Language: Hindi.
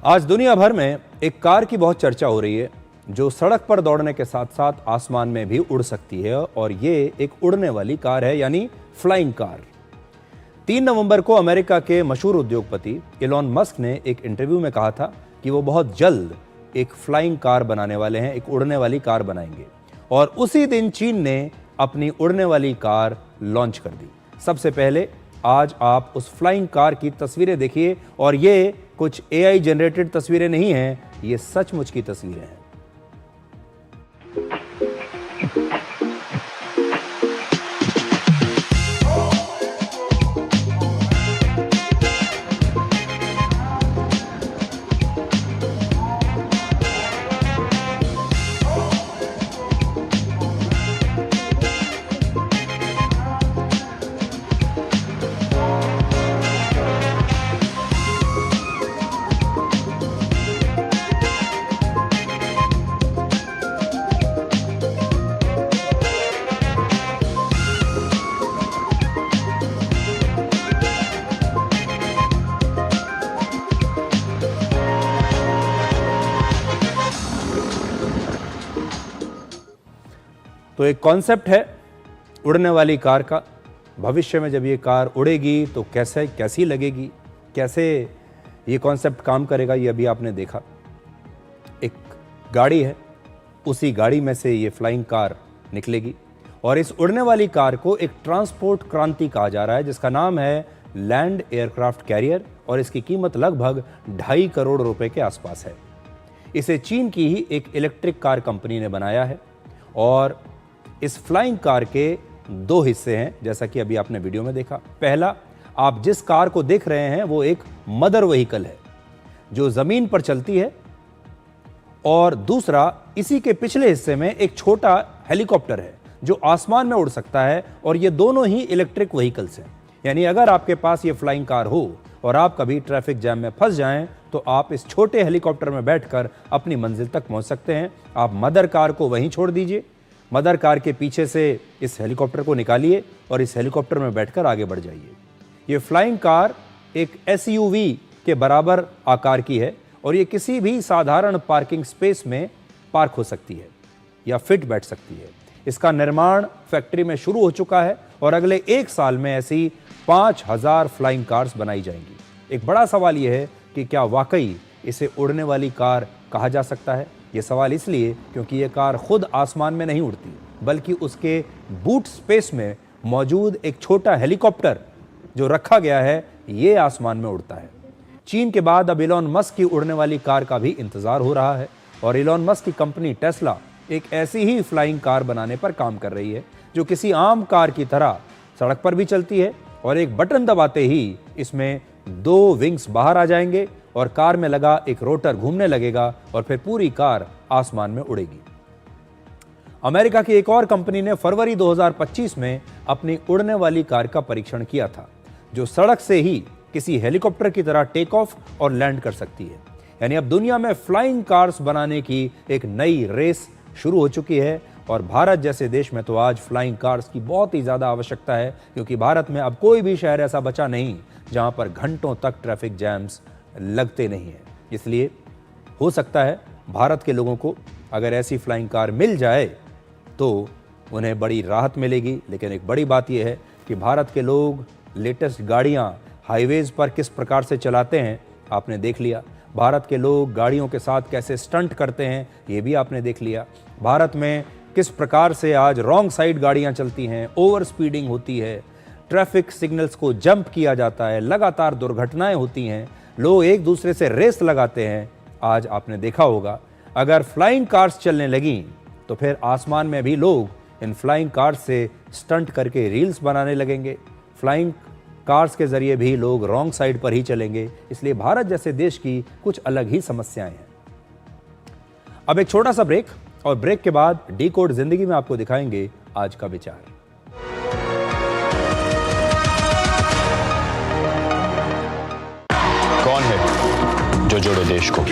आज दुनिया भर में एक कार की बहुत चर्चा हो रही है जो सड़क पर दौड़ने के साथ साथ आसमान में भी उड़ सकती है, और ये एक उड़ने वाली कार है, यानी फ्लाइंग कार। 3 नवंबर को अमेरिका के मशहूर उद्योगपति इलॉन मस्क ने एक इंटरव्यू में कहा था कि वो बहुत जल्द एक फ्लाइंग कार बनाने वाले हैं, एक उड़ने वाली कार बनाएंगे। और उसी दिन चीन ने अपनी उड़ने वाली कार लॉन्च कर दी। सबसे पहले आज आप उस फ्लाइंग कार की तस्वीरें देखिए, और ये कुछ AI जनरेटेड तस्वीरें नहीं हैं, ये सचमुच की तस्वीरें हैं। तो एक कॉन्सेप्ट है उड़ने वाली कार का। भविष्य में जब ये कार उड़ेगी तो कैसी लगेगी, कैसे ये कॉन्सेप्ट काम करेगा, ये अभी आपने देखा। एक गाड़ी है, उसी गाड़ी में से ये फ्लाइंग कार निकलेगी, और इस उड़ने वाली कार को एक ट्रांसपोर्ट क्रांति कहा जा रहा है, जिसका नाम है लैंड एयरक्राफ्ट कैरियर, और इसकी कीमत लगभग 2.5 करोड़ रुपए के आसपास है। इसे चीन की ही एक इलेक्ट्रिक कार कंपनी ने बनाया है, और इस फ्लाइंग कार के 2 हिस्से हैं, जैसा कि अभी आपने वीडियो में देखा। पहला, आप जिस कार को देख रहे हैं वो एक मदर व्हीकल है जो जमीन पर चलती है, और दूसरा, इसी के पिछले हिस्से में एक छोटा हेलीकॉप्टर है जो आसमान में उड़ सकता है, और ये दोनों ही इलेक्ट्रिक व्हीकल्स हैं। यानी अगर आपके पास ये फ्लाइंग कार हो और आप कभी ट्रैफिक जैम में फंस जाएं तो आप इस छोटे हेलीकॉप्टर में बैठकर अपनी मंजिल तक पहुंच सकते हैं। आप मदर कार को वहीं छोड़ दीजिए, मदर कार के पीछे से इस हेलीकॉप्टर को निकालिए और इस हेलीकॉप्टर में बैठकर आगे बढ़ जाइए। ये फ्लाइंग कार एक SUV के बराबर आकार की है, और ये किसी भी साधारण पार्किंग स्पेस में पार्क हो सकती है या फिट बैठ सकती है। इसका निर्माण फैक्ट्री में शुरू हो चुका है, और अगले 1 साल में ऐसी 5000 फ्लाइंग कार्स बनाई जाएंगी। एक बड़ा सवाल यह है कि क्या वाकई इसे उड़ने वाली कार कहा जा सकता है। ये सवाल इसलिए क्योंकि ये कार खुद आसमान में नहीं उड़ती, बल्कि उसके बूट स्पेस में मौजूद एक छोटा हेलीकॉप्टर जो रखा गया है, ये आसमान में उड़ता है। चीन के बाद अब इलॉन मस्क की उड़ने वाली कार का भी इंतजार हो रहा है, और इलॉन मस्क की कंपनी टेस्ला एक ऐसी ही फ्लाइंग कार बनाने पर काम कर रही है जो किसी आम कार की तरह सड़क पर भी चलती है, और एक बटन दबाते ही इसमें 2 विंग्स बाहर आ जाएंगे और कार में लगा एक रोटर घूमने लगेगा, और फिर पूरी कार आसमान में उड़ेगी। अमेरिका की एक और कंपनी ने फरवरी 2025 में अपनी उड़ने वाली कार का परीक्षण किया था, जो सड़क से ही किसी हेलीकॉप्टर की तरह टेक ऑफ और लैंड कर सकती है। यानी अब दुनिया में फ्लाइंग कार्स बनाने की एक नई रेस शुरू हो चुकी है, और भारत जैसे देश में तो आज फ्लाइंग कार्स की बहुत ही ज़्यादा आवश्यकता है, क्योंकि भारत में अब कोई भी शहर ऐसा बचा नहीं जहां पर घंटों तक ट्रैफिक जैम्स लगते नहीं हैं। इसलिए हो सकता है भारत के लोगों को अगर ऐसी फ्लाइंग कार मिल जाए तो उन्हें बड़ी राहत मिलेगी। लेकिन एक बड़ी बात यह है कि भारत के लोग लेटेस्ट गाड़ियां हाईवेज पर किस प्रकार से चलाते हैं, आपने देख लिया। भारत के लोग गाड़ियों के साथ कैसे स्टंट करते हैं, ये भी आपने देख लिया। भारत में किस प्रकार से आज रॉन्ग साइड गाड़ियां चलती हैं, ओवर स्पीडिंग होती है, ट्रैफिक सिग्नल्स को जंप किया जाता है, लगातार दुर्घटनाएं होती हैं, लोग एक दूसरे से रेस लगाते हैं। आज आपने देखा होगा अगर फ्लाइंग कार्स चलने लगी तो फिर आसमान में भी लोग इन फ्लाइंग कार्स से स्टंट करके रील्स बनाने लगेंगे। फ्लाइंग कार्स के जरिए भी लोग रॉन्ग साइड पर ही चलेंगे। इसलिए भारत जैसे देश की कुछ अलग ही समस्याएं हैं। अब एक छोटा सा ब्रेक, और ब्रेक के बाद डिकोड जिंदगी में आपको दिखाएंगे आज का विचार। कौन है जो जोड़े देश को?